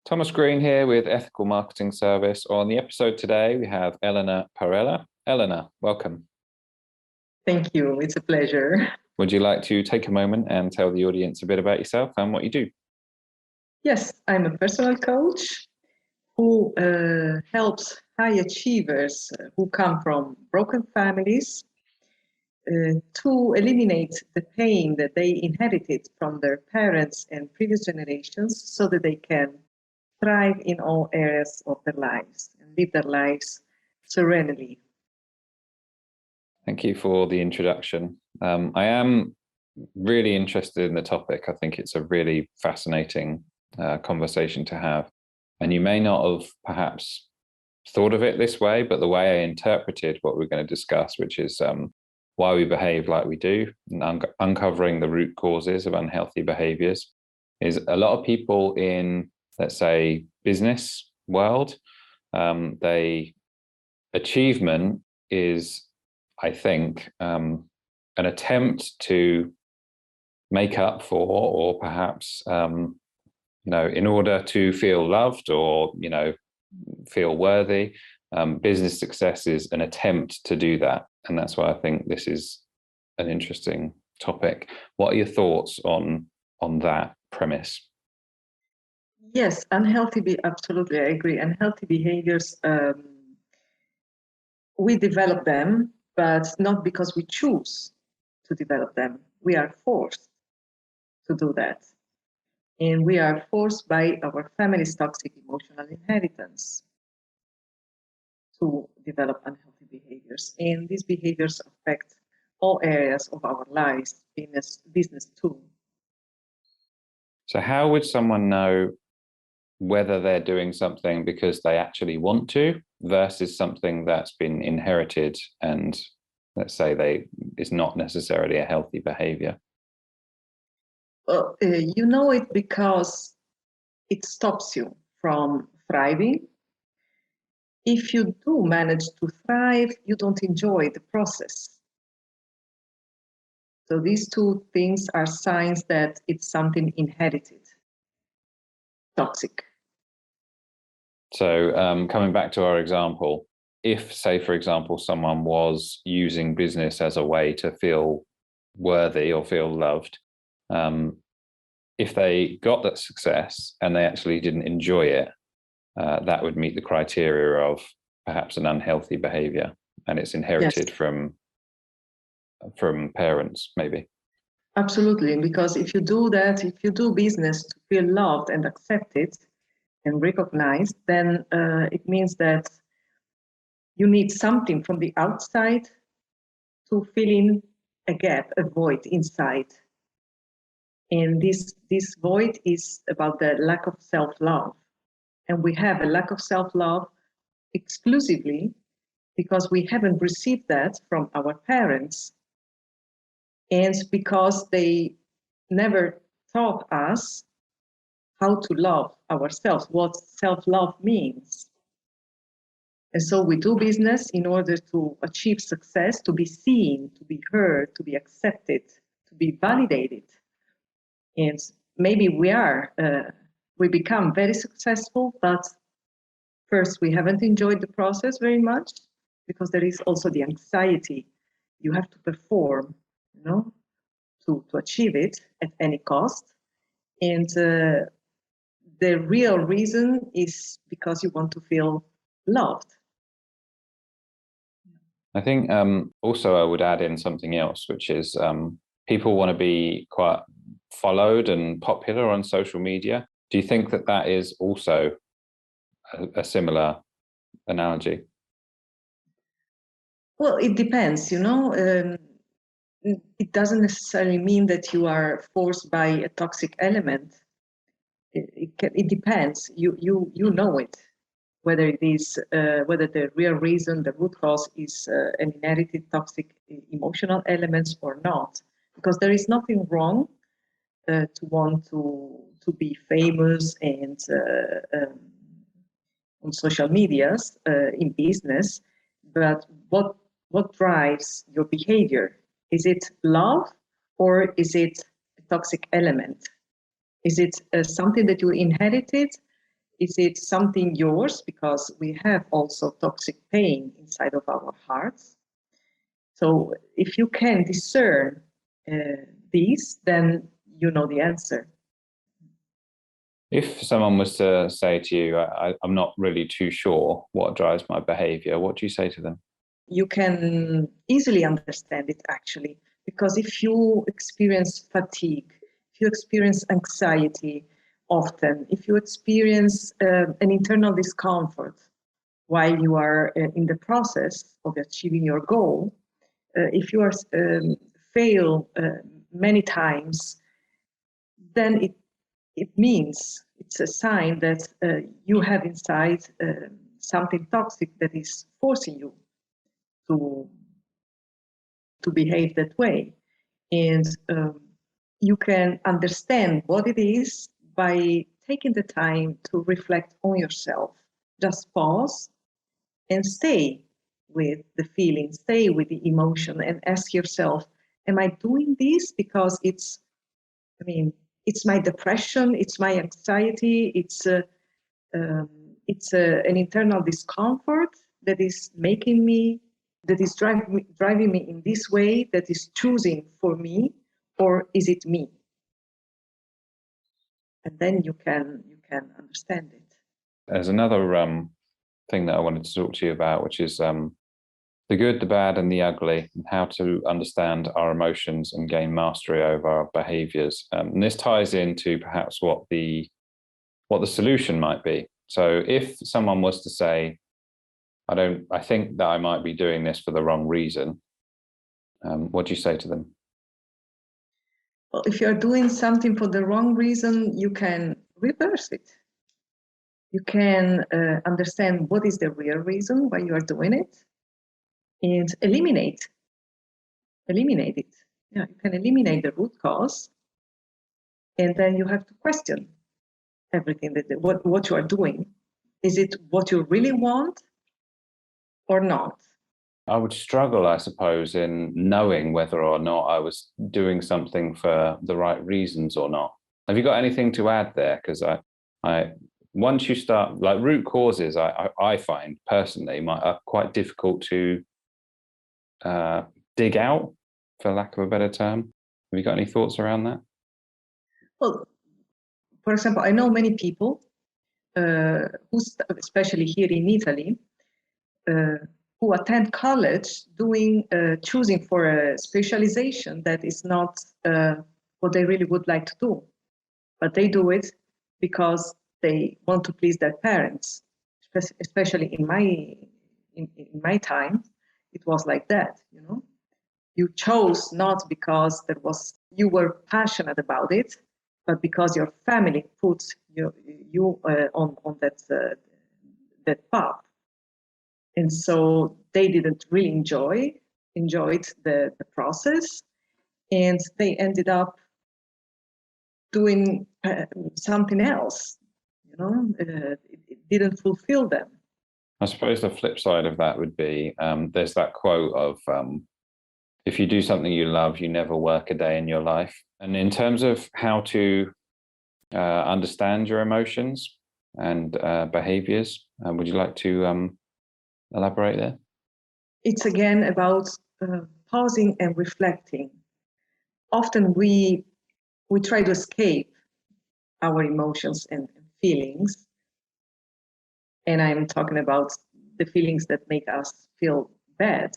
Thomas Green here with Ethical Marketing Service. On the episode today, we have Elena Perella. Elena, welcome. Thank you. It's a pleasure. Would you like to take a moment and tell the audience a bit about yourself and what you do? Yes, I'm a personal coach who helps high achievers who come from broken families to eliminate the pain that they inherited from their parents and previous generations so that they can thrive in all areas of their lives and live their lives serenely. Thank you for the introduction. I am really interested in the topic. I think it's a really fascinating conversation to have. And you may not have perhaps thought of it this way, but the way I interpreted what we're going to discuss, which is why we behave like we do, and uncovering the root causes of unhealthy behaviors, is a lot of people in, let's say, business world, achievement is, I think, an attempt to make up for, or perhaps, in order to feel loved or, feel worthy. Business success is an attempt to do that. And that's why I think this is an interesting topic. What are your thoughts on that premise? Yes, absolutely, I agree. Unhealthy behaviors, we develop them, but not because we choose to develop them. We are forced to do that. And we are forced by our family's toxic emotional inheritance to develop unhealthy behaviors. And these behaviors affect all areas of our lives, business too. So how would someone know whether they're doing something because they actually want to versus something that's been inherited and, let's say, is not necessarily a healthy behavior? Well, you know it because it stops you from thriving. If you do manage to thrive, you don't enjoy the process. So these two things are signs that it's something inherited, toxic. So coming back to our example, if, say, for example, someone was using business as a way to feel worthy or feel loved, if they got that success and they actually didn't enjoy it, that would meet the criteria of perhaps an unhealthy behavior, and it's inherited from parents, maybe. Absolutely, because if you do that, if you do business to feel loved and accepted and recognized, then it means that you need something from the outside to fill in a gap, a void inside. And this void is about the lack of self-love. And we have a lack of self-love exclusively because we haven't received that from our parents, and because they never taught us how to love ourselves, what self-love means. And so we do business in order to achieve success, to be seen, to be heard, to be accepted, to be validated. And maybe we become very successful, but first we haven't enjoyed the process very much, because there is also the anxiety. You have to perform, to achieve it at any cost. And the real reason is because you want to feel loved. I think also I would add in something else, which is people want to be quite followed and popular on social media. Do you think that is also a similar analogy? Well, it depends, it doesn't necessarily mean that you are forced by a toxic element. It depends. You know it, whether it is whether the real reason, the root cause, is an inherited toxic emotional elements or not. Because there is nothing wrong to want to be famous and on social medias, in business, but what drives your behavior? Is it love, or is it a toxic element? Is it something that you inherited? Is it something yours? Because we have also toxic pain inside of our hearts. So if you can discern these, then you know the answer. If someone was to say to you, I'm not really too sure what drives my behavior, what do you say to them? You can easily understand it, actually, because if you experience fatigue, if you experience anxiety often, if you experience an internal discomfort while you are in the process of achieving your goal, if you are fail many times, then it means it's a sign that you have inside something toxic that is forcing you to behave that way. And you can understand what it is by taking the time to reflect on yourself. Just pause and stay with the feeling, stay with the emotion, and ask yourself, am I doing this because it's my depression, it's my anxiety, it's an internal discomfort that is making me, that is driving me in this way, that is choosing for me, or is it me? And then you can understand it. There's another thing that I wanted to talk to you about, which is the good, the bad, and the ugly, and how to understand our emotions and gain mastery over our behaviors. And this ties into perhaps what the solution might be. So if someone was to say, I think that I might be doing this for the wrong reason, what do you say to them? Well, if you're doing something for the wrong reason, you can reverse it. You can understand what is the real reason why you are doing it, and eliminate it. Yeah, you can eliminate the root cause, and then you have to question everything what you are doing. Is it what you really want or not? I would struggle, I suppose, in knowing whether or not I was doing something for the right reasons or not. Have you got anything to add there? Because I once you start, like, root causes, I find personally are quite difficult to dig out, for lack of a better term. Have you got any thoughts around that? Well, for example, I know many people who, especially here in Italy, who attend college choosing for a specialization that is not what they really would like to do, but they do it because they want to please their parents. Especially in my time, it was like that. You chose not because you were passionate about it, but because your family put you on that path. And so they didn't really enjoyed the process, and they ended up doing something else. It didn't fulfill them. I suppose the flip side of that would be there's that quote of if you do something you love, you never work a day in your life. And in terms of how to understand your emotions and behaviors, would you like to elaborate there? It's again about pausing and reflecting. Often we try to escape our emotions and feelings. And I'm talking about the feelings that make us feel bad.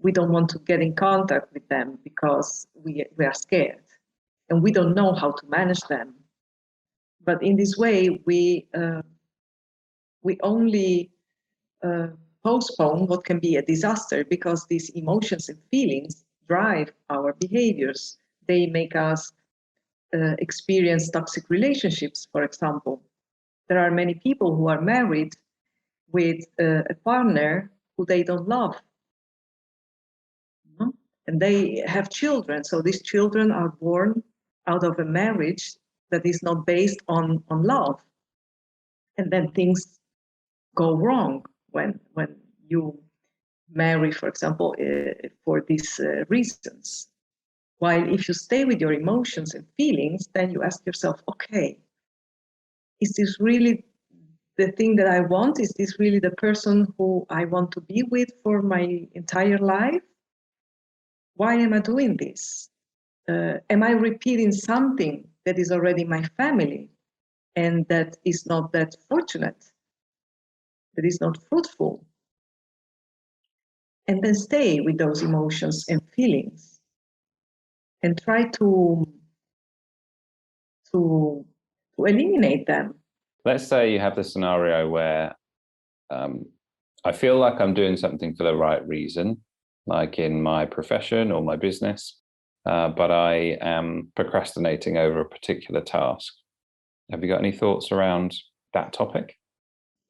We don't want to get in contact with them because we are scared and we don't know how to manage them. But in this way, we only postpone what can be a disaster, because these emotions and feelings drive our behaviors. They make us experience toxic relationships, for example. There are many people who are married with a partner who they don't love. And they have children. So these children are born out of a marriage that is not based on love. And then things go wrong when you marry, for example, for these reasons. While if you stay with your emotions and feelings, then you ask yourself, okay, is this really the thing that I want? Is this really the person who I want to be with for my entire life? Why am I doing this? Am I repeating something that is already my family and that is not that fortunate, that is not fruitful? And then stay with those emotions and feelings and try to eliminate them. Let's say you have the scenario where I feel like I'm doing something for the right reason, like in my profession or my business, but I am procrastinating over a particular task. Have you got any thoughts around that topic?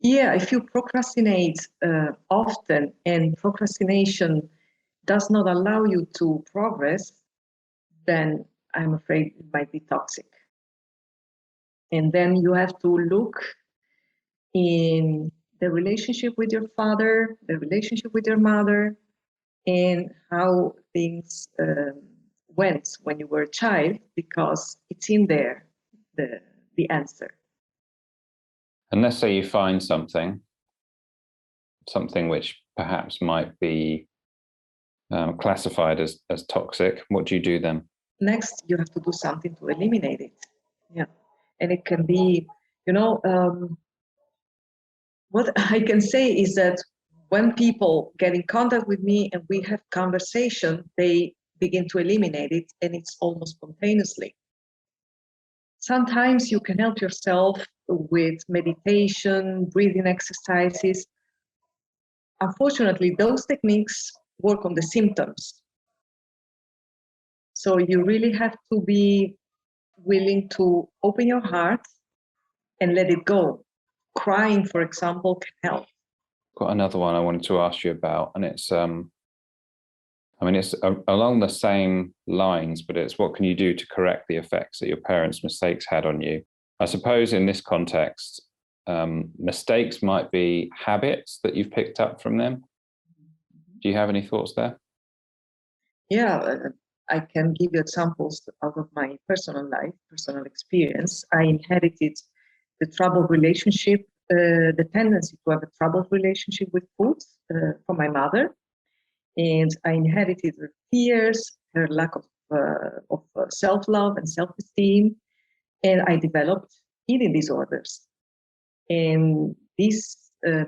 Yeah, if you procrastinate often and procrastination does not allow you to progress, then I'm afraid it might be toxic. And then you have to look in the relationship with your father, the relationship with your mother, and how things went when you were a child, because it's in there, the answer. And let's say you find something which perhaps might be classified as toxic. What do you do then? Next, you have to do something to eliminate it. Yeah. And it can be, what I can say is that when people get in contact with me and we have conversation, they begin to eliminate it, and it's almost spontaneously. Sometimes you can help yourself with meditation, breathing exercises. Unfortunately, those techniques work on the symptoms. So you really have to be willing to open your heart and let it go. Crying, for example, can help. Got another one I wanted to ask you about, and it's it's along the same lines, but it's what can you do to correct the effects that your parents' mistakes had on you? I suppose in this context, mistakes might be habits that you've picked up from them. Do you have any thoughts there? Yeah, I can give you examples out of my personal life, personal experience. I inherited the troubled relationship, the tendency to have a troubled relationship with food from my mother. And I inherited her fears, her lack of self-love and self-esteem, and I developed eating disorders. And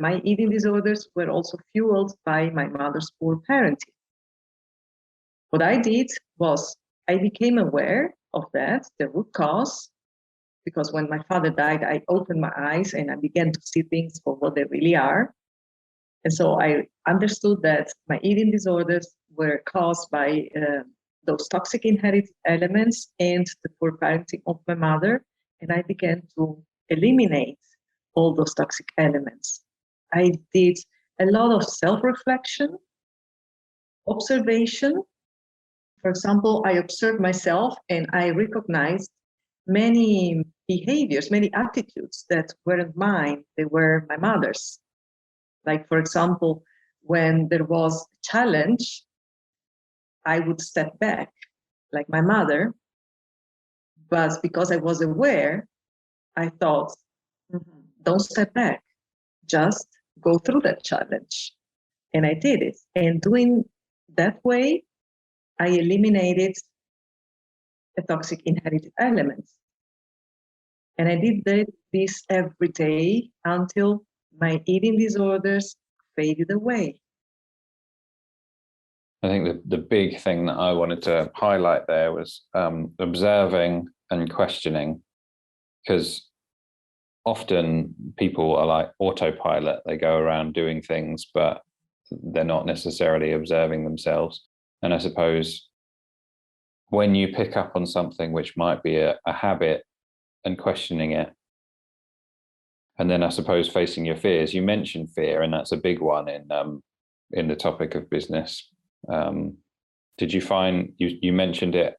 my eating disorders were also fueled by my mother's poor parenting. What I did was I became aware of that, the root cause, because when my father died, I opened my eyes and I began to see things for what they really are. And so I understood that my eating disorders were caused by those toxic inherited elements and the poor parenting of my mother. And I began to eliminate all those toxic elements. I did a lot of self-reflection, observation. For example, I observed myself and I recognized many behaviors, many attitudes that weren't mine, they were my mother's. Like, for example, when there was a challenge, I would step back, like my mother. But because I was aware, I thought, don't step back, just go through that challenge. And I did it. And doing that way, I eliminated the toxic inherited elements. And I did this every day until my eating disorders faded away. I think the big thing that I wanted to highlight there was observing and questioning, because often people are like autopilot. They go around doing things, but they're not necessarily observing themselves. And I suppose when you pick up on something which might be a habit and questioning it, and then I suppose facing your fears. You mentioned fear, and that's a big one in the topic of business. Did you find you mentioned it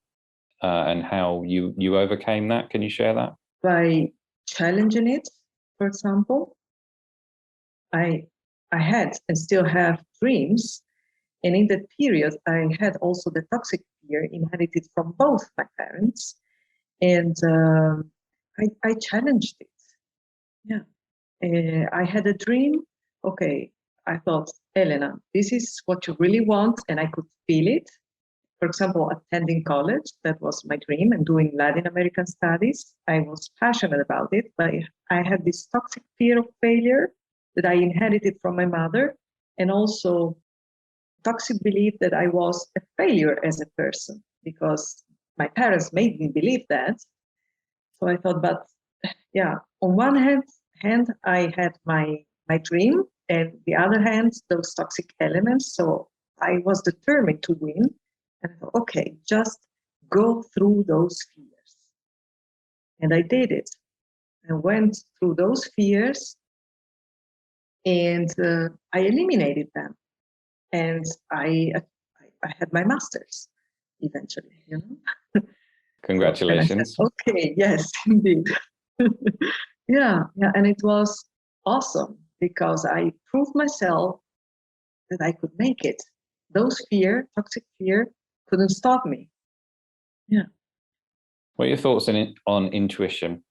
and how you overcame that? Can you share that? By challenging it, for example, I had and still have dreams. And in that period, I had also the toxic fear inherited from both my parents. And I challenged it. Yeah. I had a dream. Okay, I thought, Elena, this is what you really want, and I could feel it. For example, attending college, that was my dream, and doing Latin American studies. I was passionate about it, but I had this toxic fear of failure that I inherited from my mother, and also toxic belief that I was a failure as a person because my parents made me believe that. So I thought, but yeah, on one hand I had my dream, and the other hand, those toxic elements. So I was determined to win. And I thought, okay, just go through those fears. And I did it. I went through those fears, and I eliminated them. And I had my master's eventually, you know. So, and I said, Congratulations. okay, yes, indeed. Yeah, and it was awesome because I proved myself that I could make it. Those toxic fear, couldn't stop me. Yeah. What are your thoughts on intuition?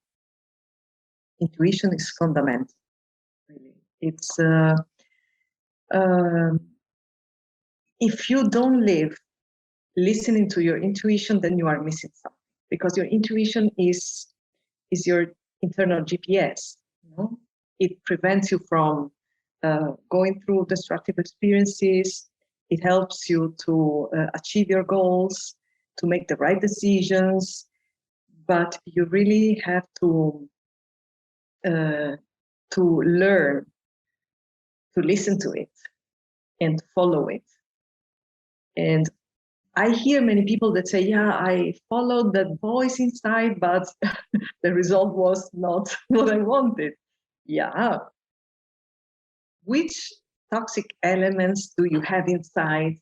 Intuition is fundamental, really. It's if you don't live listening to your intuition, then you are missing something, because your intuition is your internal GPS. You know? It prevents you from going through destructive experiences. It helps you to achieve your goals, to make the right decisions. But you really have to learn to listen to it and follow it. And I hear many people that say, yeah, I followed that voice inside, but the result was not what I wanted. Yeah. Which toxic elements do you have inside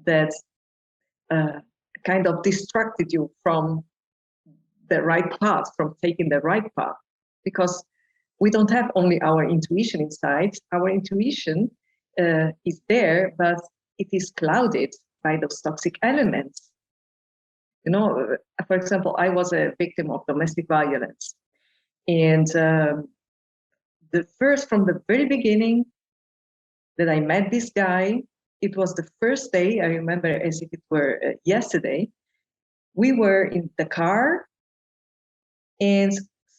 that kind of distracted you from the right path, from taking the right path? Because we don't have only our intuition inside. Our intuition is there, but it is clouded by those toxic elements. You know, for example, I was a victim of domestic violence. And from the very beginning that I met this guy, it was the first day, I remember as if it were yesterday. We were in the car, and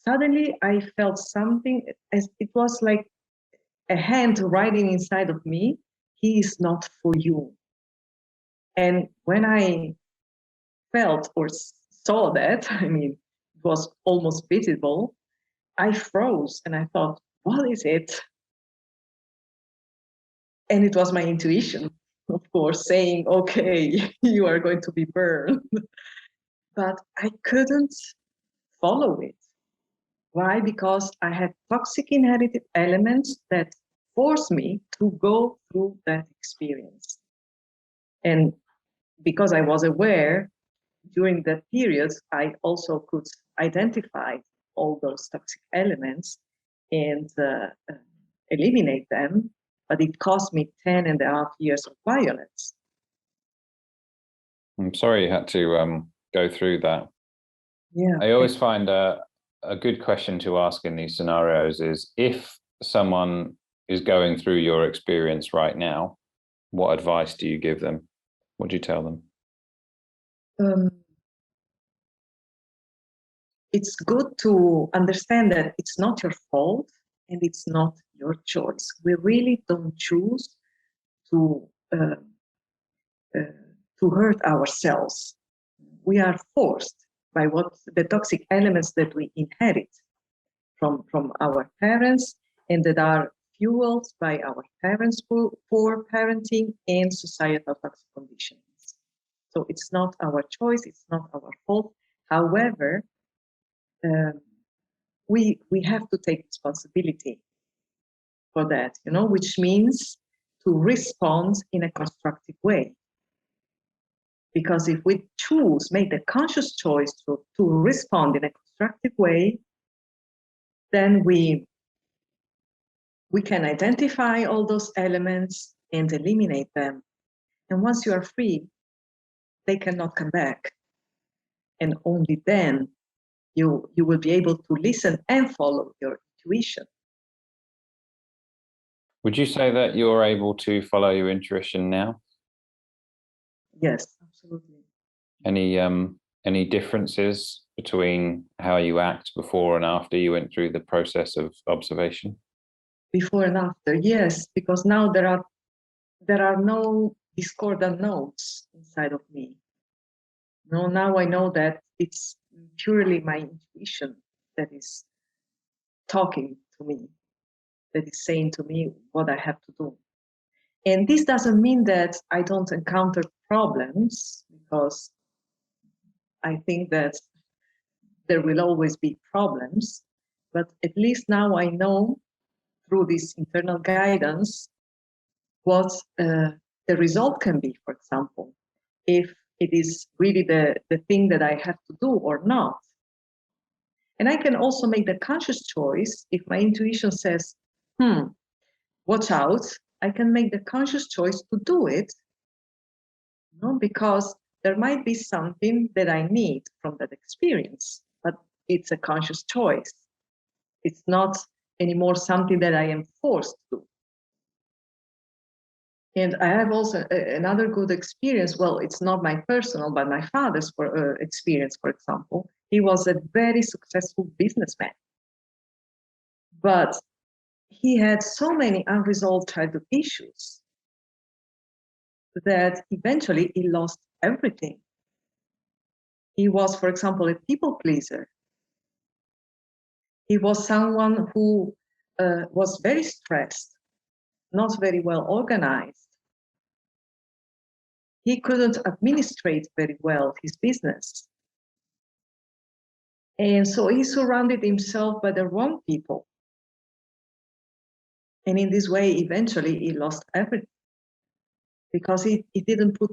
suddenly I felt something, as it was like a hand writing inside of me, he is not for you. And when I felt or saw that, I mean, it was almost visible, I froze and I thought, what is it? And it was my intuition, of course, saying, okay, you are going to be burned. But I couldn't follow it. Why? Because I had toxic inherited elements that forced me to go through that experience. And because I was aware during that period, I also could identify all those toxic elements and eliminate them. But it cost me 10 and a half years of violence. I'm sorry you had to go through that. Yeah. I always find a good question to ask in these scenarios is, if someone is going through your experience right now, what advice do you give them? What do you tell them? It's good to understand that it's not your fault and it's not your choice. We really don't choose to uh, to hurt ourselves. We are forced by what the toxic elements that we inherit from our parents, and that are fueled by our parents' poor parenting and societal toxic conditions. So it's not our choice, it's not our fault. However, we have to take responsibility for that, you know, which means to respond in a constructive way. Because if we make the conscious choice to respond in a constructive way, then we can identify all those elements and eliminate them. And once you are free, they cannot come back. And only then you will be able to listen and follow your intuition. Would you say that you're able to follow your intuition now? Yes, absolutely. Any differences between how you act before and after you went through the process of observation? Before and after, yes, because now there are no discordant notes inside of me. No, now I know that it's purely my intuition that is talking to me, that is saying to me what I have to do. And this doesn't mean that I don't encounter problems, because I think that there will always be problems. But at least now I know through this internal guidance what the result can be, for example, if it is really the thing that I have to do or not. And I can also make the conscious choice if my intuition says, watch out, I can make the conscious choice to do it, because there might be something that I need from that experience, but it's a conscious choice. It's not anymore something that I am forced to. And I have also another good experience. Well, it's not my personal, but my father's experience, for example. He was a very successful businessman, but he had so many unresolved childhood issues that eventually he lost everything. He was, for example, a people pleaser. He was someone who was very stressed, not very well organized. He couldn't administrate very well his business. And so he surrounded himself by the wrong people. And in this way, eventually he lost everything, because he didn't put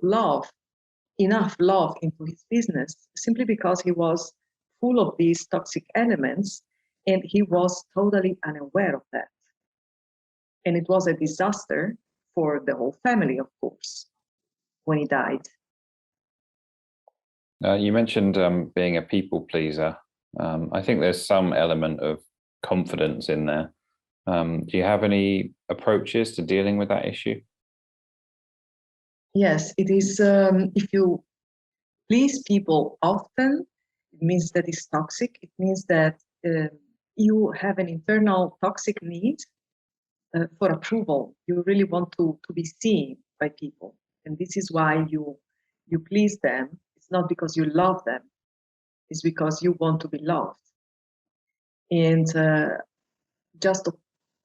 enough love into his business, simply because he was full of these toxic elements, and he was totally unaware of that. And it was a disaster for the whole family, of course, when he died. You mentioned being a people pleaser. I think there's some element of confidence in there. Do you have any approaches to dealing with that issue? Yes, it is. If you please people often, it means that it's toxic. It means that you have an internal toxic need for approval. You really want to be seen by people. And this is why you please them. It's not because you love them. It's because you want to be loved. And just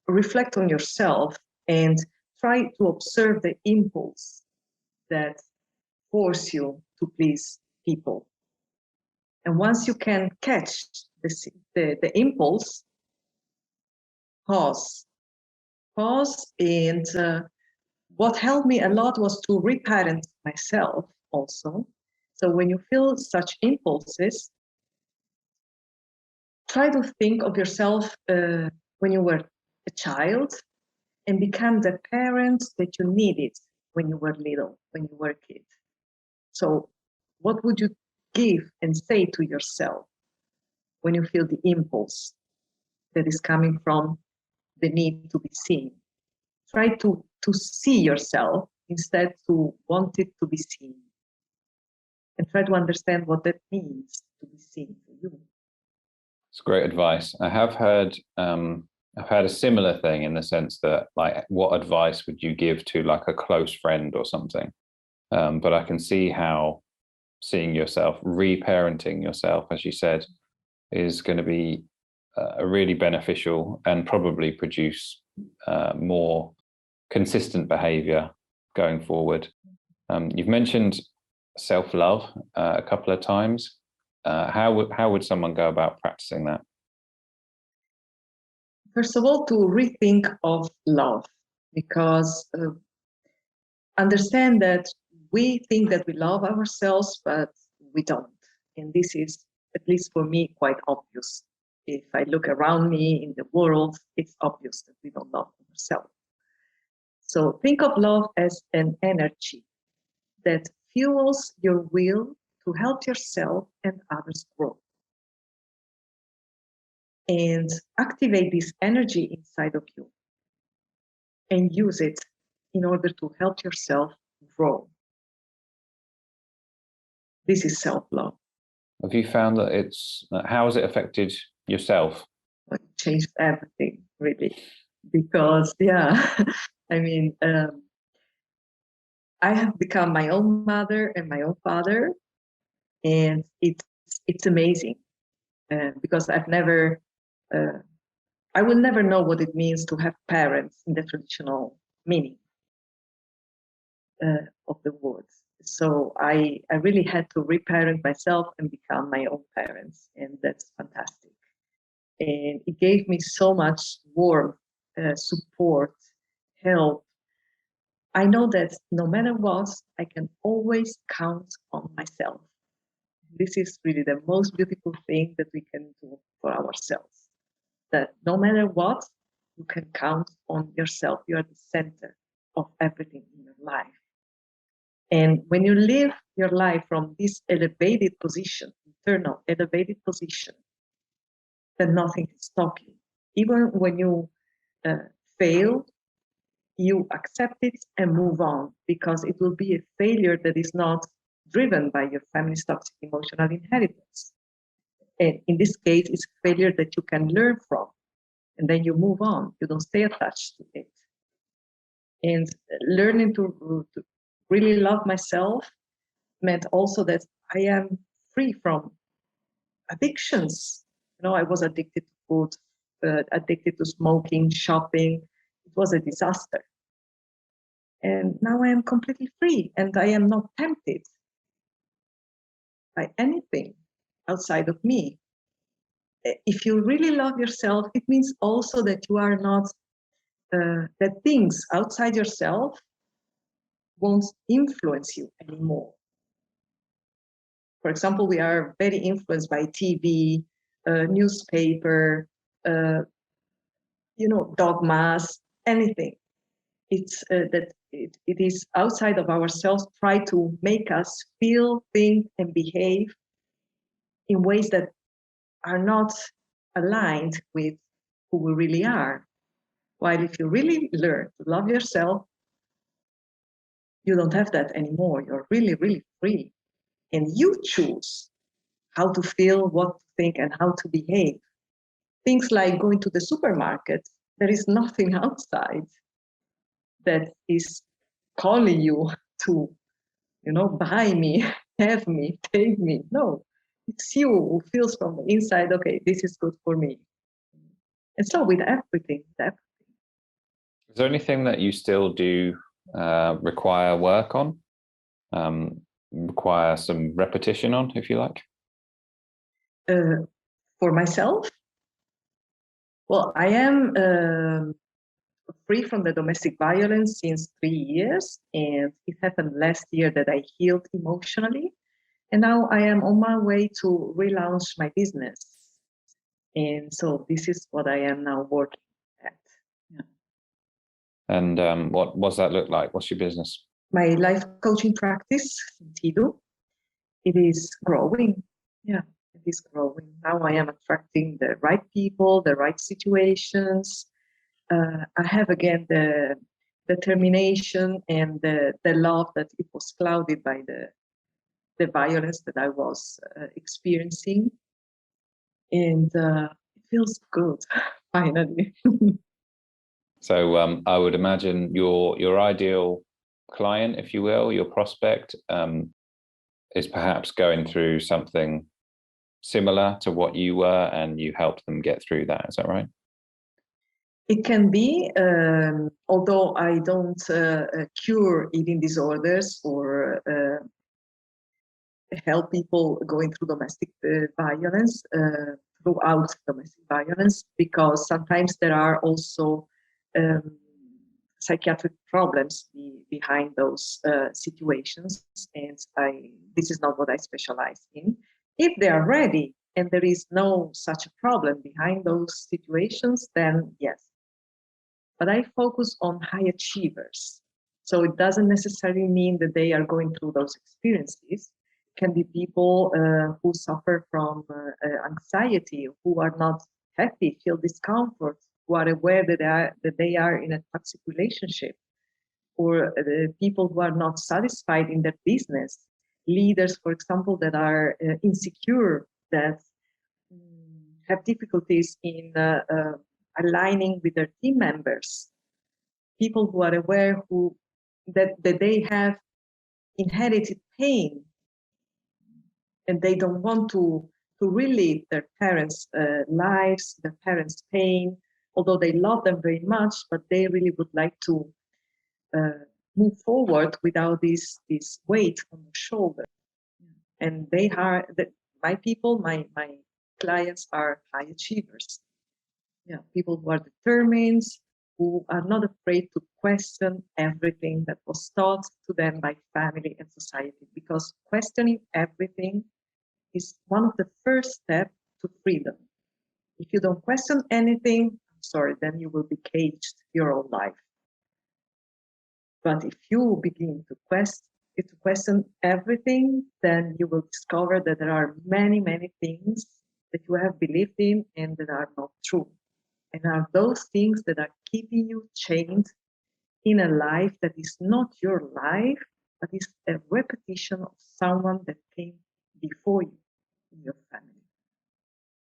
reflect on yourself and try to observe the impulse that force you to please people. And once you can catch the impulse, pause. And what helped me a lot was to reparent myself also. So when you feel such impulses, try to think of yourself when you were a child, and become the parent that you needed when you were little, when you were a kid. So what would you give and say to yourself when you feel the impulse that is coming from the need to be seen? Try to see yourself instead to want it to be seen. And try to understand what that means to be seen for you. It's great advice. I've had a similar thing in the sense that, like, what advice would you give to like a close friend or something? But I can see how seeing yourself, reparenting yourself, as you said, is going to be really beneficial and probably produce more consistent behavior going forward. You've mentioned self-love a couple of times. How would someone go about practicing that? First of all, to rethink of love, because understand that we think that we love ourselves, but we don't. And this is, at least for me, quite obvious. If I look around me in the world, it's obvious that we don't love ourselves. So think of love as an energy that fuels your will to help yourself and others grow. And activate this energy inside of you. and use it in order to help yourself grow. This is self-love. Have you found that how has it affected yourself? It changed everything, really, because I mean, I have become my own mother and my own father, and it's amazing because I will never know what it means to have parents in the traditional meaning of the words. So I really had to reparent myself and become my own parents, and that's fantastic. And it gave me so much warmth, support, help. I know that no matter what, I can always count on myself. This is really the most beautiful thing that we can do for ourselves. That no matter what, you can count on yourself. You are the center of everything in your life. And when you live your life from this elevated position, internal elevated position, then nothing can stop you. Even when you fail, you accept it and move on, because it will be a failure that is not driven by your family's toxic emotional inheritance. And in this case, it's a failure that you can learn from, and then you move on. You don't stay attached to it. And learning to really love myself meant also that I am free from addictions. You know, I was addicted to food, addicted to smoking, shopping. It was a disaster. And now I am completely free, and I am not tempted by anything outside of me. If you really love yourself, it means also that you are not, that things outside yourself won't influence you anymore. For example, we are very influenced by TV, newspaper, dogmas, anything. It's that it is outside of ourselves, try to make us feel, think, and behave in ways that are not aligned with who we really are. While if you really learn to love yourself, you don't have that anymore. You're really, really free. And you choose how to feel, what to think, and how to behave. Things like going to the supermarket, there is nothing outside that is calling you to, buy me, have me, take me. No, it's you who feels from the inside, okay, this is good for me. And so with everything. Is there anything that you still do require work on, require some repetition on, if you like? For myself, well, I am free from the domestic violence since 3 years, and it happened last year that I healed emotionally. And now I am on my way to relaunch my business. And so this is what I am now working at. Yeah. And what does that look like? What's your business? My life coaching practice, Tidu, it is growing. Yeah, it is growing. Now I am attracting the right people, the right situations. I have again the determination and the love that it was clouded by the violence that I was experiencing. And it feels good, finally. So I would imagine your ideal client, if you will, your prospect, is perhaps going through something similar to what you were, and you helped them get through that. Is that right? It can be, although I don't cure eating disorders or help people going through domestic violence, throughout domestic violence, because sometimes there are also psychiatric problems behind those situations, and this is not what I specialize in. If they are ready and there is no such a problem behind those situations, then yes. But I focus on high achievers. So it doesn't necessarily mean that they are going through those experiences. It can be people who suffer from anxiety, who are not happy, feel discomfort, who are aware that they are in a toxic relationship, or the people who are not satisfied in their business, leaders, for example, that are insecure, that have difficulties in aligning with their team members, people who are aware that they have inherited pain and they don't want to relive their parents' lives, their parents' pain, although they love them very much, but they really would like to move forward without this weight on the shoulder. And they are my people, my clients are high achievers. Yeah, people who are determined, who are not afraid to question everything that was taught to them by family and society, because questioning everything is one of the first steps to freedom. If you don't question anything, I'm sorry, then you will be caged your whole life. But if you begin to question everything, then you will discover that there are many, many things that you have believed in and that are not true. And are those things that are keeping you chained in a life that is not your life, but is a repetition of someone that came before you in your family.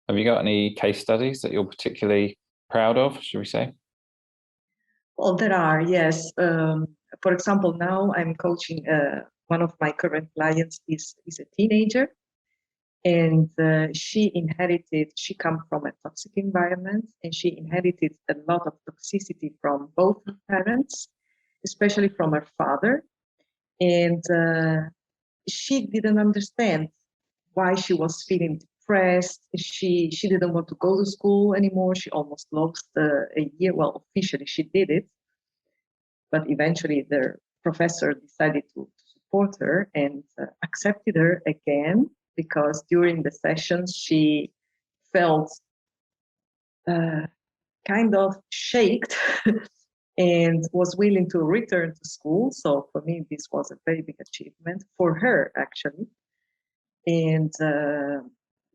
Have you got any case studies that you're particularly proud of, should we say? Well, there are, yes. For example, now I'm coaching one of my current clients is a teenager, and she come from a toxic environment, and she inherited a lot of toxicity from both her parents, especially from her father. And she didn't understand why she was feeling depressed. She didn't want to go to school anymore. She almost lost a year. Well, officially she did it, but eventually the professor decided to support her and accepted her again, because during the sessions she felt kind of shaken and was willing to return to school. So for me, this was a very big achievement for her, actually. And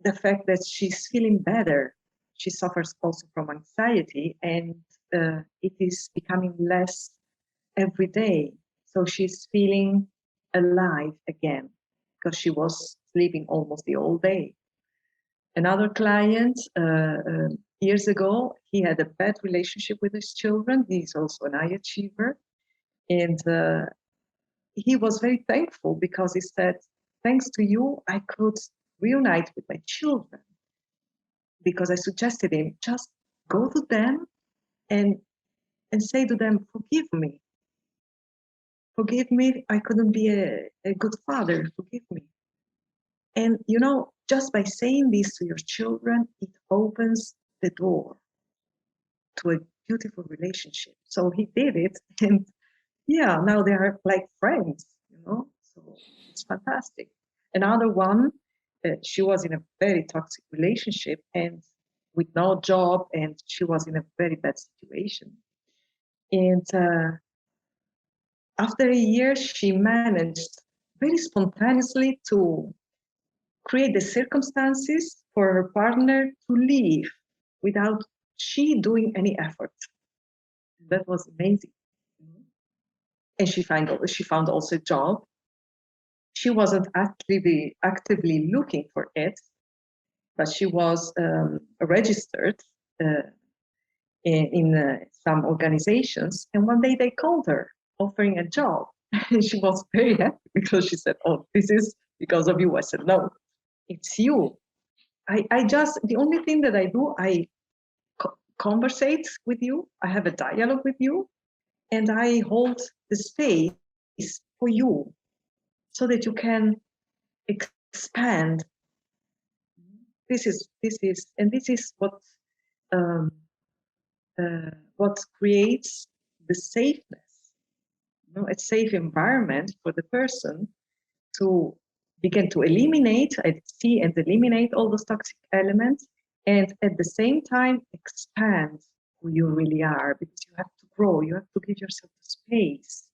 the fact that she's feeling better, she suffers also from anxiety, and it is becoming less every day. So she's feeling alive again, because she was sleeping almost the whole day. Another client, years ago, he had a bad relationship with his children. He's also an high achiever. And he was very thankful, because he said, thanks to you, I could reunite with my children. Because I suggested him, just go to them and say to them, forgive me. Forgive me, I couldn't be a good father, forgive me. And just by saying this to your children, it opens the door to a beautiful relationship. So he did it, and yeah, now they are like friends, so it's fantastic. Another one, she was in a very toxic relationship and with no job, and she was in a very bad situation. And after a year, she managed very spontaneously to create the circumstances for her partner to leave without she doing any effort. That was amazing. And she found also a job. She wasn't actively looking for it, but she was registered in some organizations. And one day they called her offering a job. And she was very happy, because she said, oh, this is because of you. I said, no, it's you. The only thing that I do, I conversate with you. I have a dialogue with you, and I hold the space for you so that you can expand. This is what creates the safeness, a safe environment for the person to begin to see and eliminate all those toxic elements, and at the same time expand who you really are, because you have to grow, you have to give yourself the space.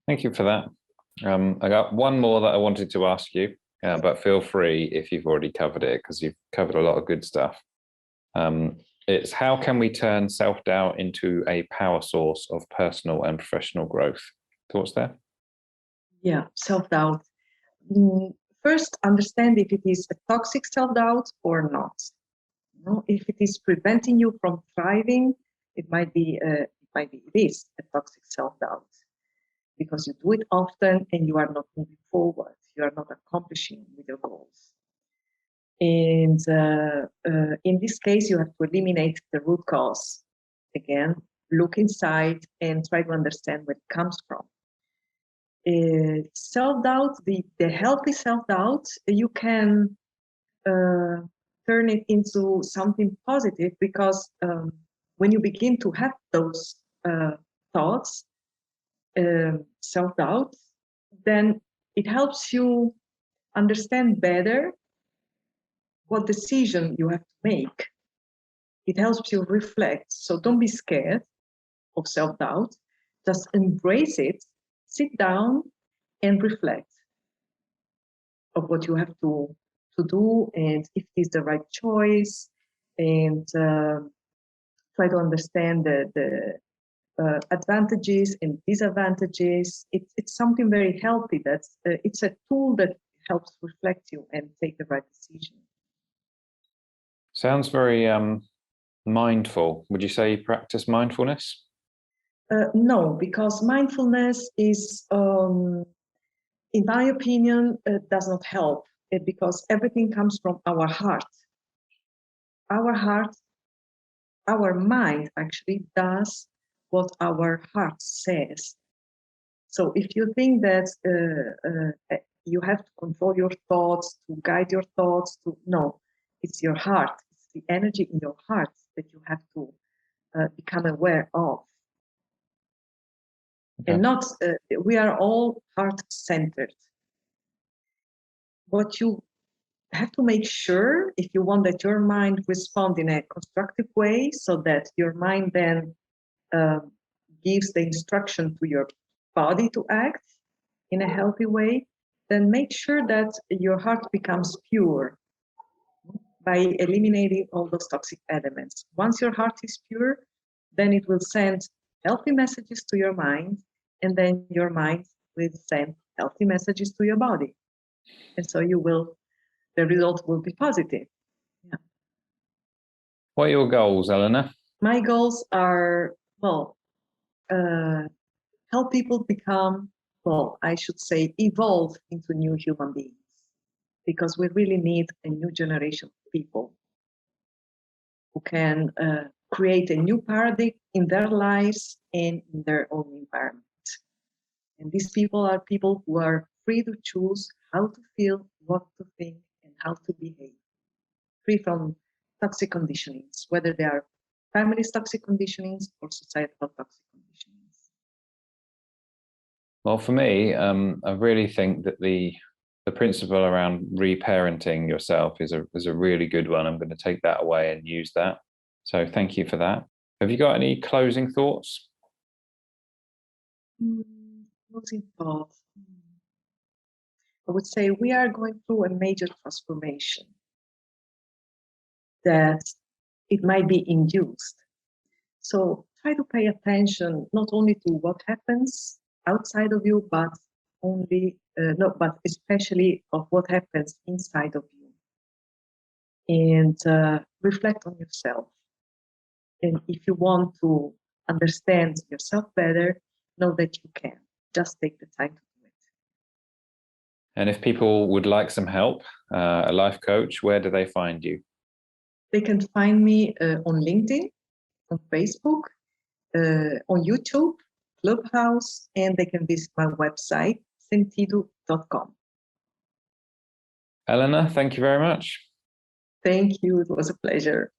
Thank you for that. I got one more that I wanted to ask you, but feel free if you've already covered it, because you've covered a lot of good stuff. It's how can we turn self-doubt into a power source of personal and professional growth? Thoughts there? Yeah, self-doubt. First, understand if it is a toxic self-doubt or not. If it is preventing you from thriving, it is a toxic self-doubt, because you do it often and you are not moving forward. You are not accomplishing with your goals. And in this case, you have to eliminate the root cause. Again, look inside and try to understand where it comes from. Self-doubt, the healthy self-doubt, you can turn it into something positive, because when you begin to have those thoughts, self-doubt, then it helps you understand better what decision you have to make. It helps you reflect. So don't be scared of self-doubt. Just embrace it, sit down and reflect of what you have to do, and if it is the right choice, and try to understand the advantages and disadvantages. It's something very healthy. It's a tool that helps reflect you and take the right decision. Sounds very mindful. Would you say you practice mindfulness? No, because mindfulness is, in my opinion, does not help, because everything comes from our heart. Our mind actually does what our heart says. So if you think that you have to control your thoughts, to guide your thoughts, no, it's your heart. It's the energy in your heart that you have to become aware of. Okay. And not, we are all heart-centered. What you have to make sure, if you want that your mind respond in a constructive way, so that your mind then gives the instruction to your body to act in a healthy way, then make sure that your heart becomes pure by eliminating all those toxic elements. Once your heart is pure, then it will send healthy messages to your mind, and then your mind will send healthy messages to your body. And so the result will be positive. Yeah. What are your goals, Elena? My goals are, help people become, I should say, evolve into new human beings, because we really need a new generation of people who can create a new paradigm in their lives and in their own environment. And these people are people who are free to choose how to feel, what to think, and how to behave, free from toxic conditionings, whether they are family's toxic conditionings or societal toxic conditionings. Well, for me, I really think that the principle around reparenting yourself is a really good one. I'm going to take that away and use that. So thank you for that. Have you got any closing thoughts? Closing thoughts. I would say we are going through a major transformation that it might be induced. So try to pay attention not only to what happens outside of you, but especially of what happens inside of you. And reflect on yourself. And if you want to understand yourself better, know that you can. Just take the time to do it. And if people would like some help, a life coach, where do they find you? They can find me on LinkedIn, on Facebook, on YouTube, Clubhouse, and they can visit my website, sentido.com. Elena, thank you very much. Thank you. It was a pleasure.